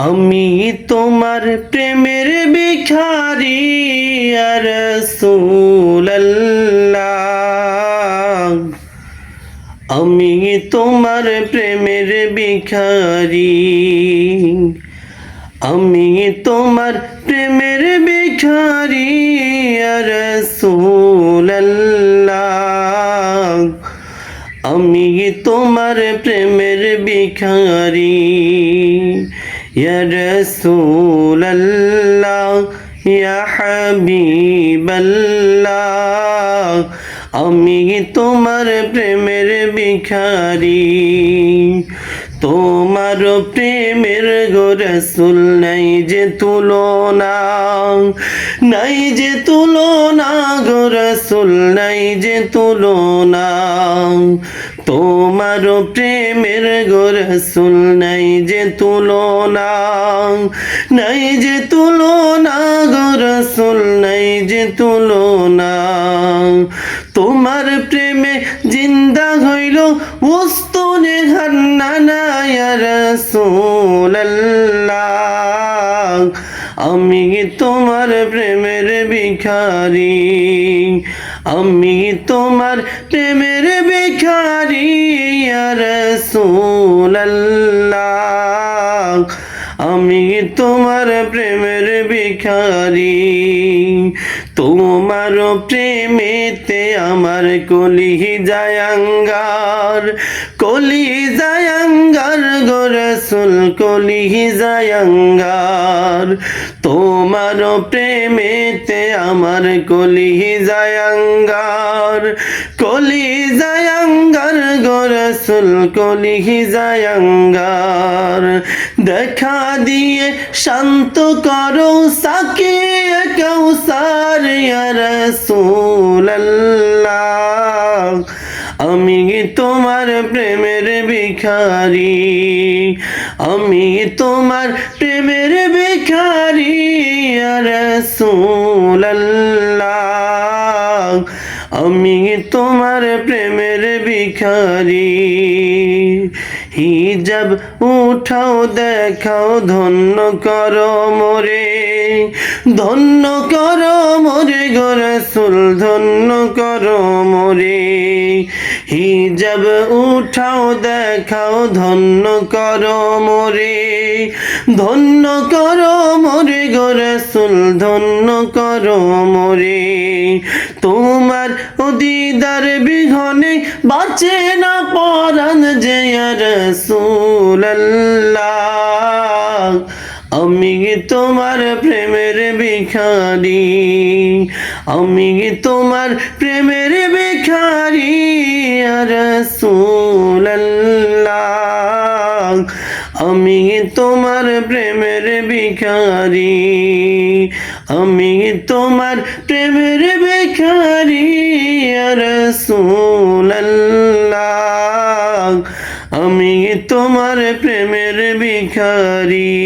আমি তোমার প্রেমের ভিখারি ইয়া রাসূলুল্লাহ। আমি তোমার প্রেমের ভিখারি, আমি তোমার প্রেমের ভিখারি ইয়া রাসূলুল্লাহ। আমি তোমার প্রেমের ভিখারি ইয়া রাসূলুল্লাহ, ইয়া হাবিবাল্লাহ। আমি তোমার প্রেমের ভিখারি। তোমার প্রেমের গো রাসূল নাই যে তুলনা, নাই যে তুলনা গো রাসূল, নাই যে তুলনা। তোমার প্রেমের গো রাসূল নাই যে তুলনা, নাই যে তুলনা গো রাসূল, নাই যে তুলনা। তোমার প্রেমে জিন্দা হইল উস্তুনে হান্নানা ইয়া রাসূলুল্লাহ। আমি তোমার প্রেমের ভিখারি, আমি তোমার প্রেমের ভিখারি ইয়া রাসূলুল্লাহ। আমি তোমার প্রেমের ভিখারি। তোমার প্রেমেতে আমার কলিজায় আঙ্গার, কলিজায় আঙ্গার গো রাসূল, কলিজায় আঙ্গার। তোমার প্রেমেতে আমার কলিজায় আঙ্গার, কলিজায় আঙ্গার গো রাসূল, কলিজায় আঙ্গার। দেখা দিয়ে শান্ত করো সাকিয়ে কাউসার ইয়া রাসূলুল্লাহ। আমি তোমার প্রেমের ভিখারি, আমি তোমার প্রেমের ভিখারি ইয়া রাসূলুল্লাহ। আমি তোমার প্রেমের ভিখারি। হিজাব উঠাও দেখাও ধন্য করো মোরে, ধন্য করো মোরে গো রাসূল, ধন্য করো মোরে। হিজাব উঠাও দেখাও ধন্য করো মোরে, ধন্য করো মোরে গো রাসূল, ধন্য করো মোরে। তোমার দিদার বিহনে বাঁচে না পরাণ যে ইয়া রাসূলুল্লাহ। আমি তোমার প্রেমের ভিখারি, আমি তোমার প্রেমের ভিখারি ইয়া রাসূলুল্লাহ। আমি তোমার প্রেমের ভিখারি, আমি তোমার প্রেমের ভিখারি ইয়া রাসূলুল্লাহ। আমি তোমার প্রেমের ভিখারি।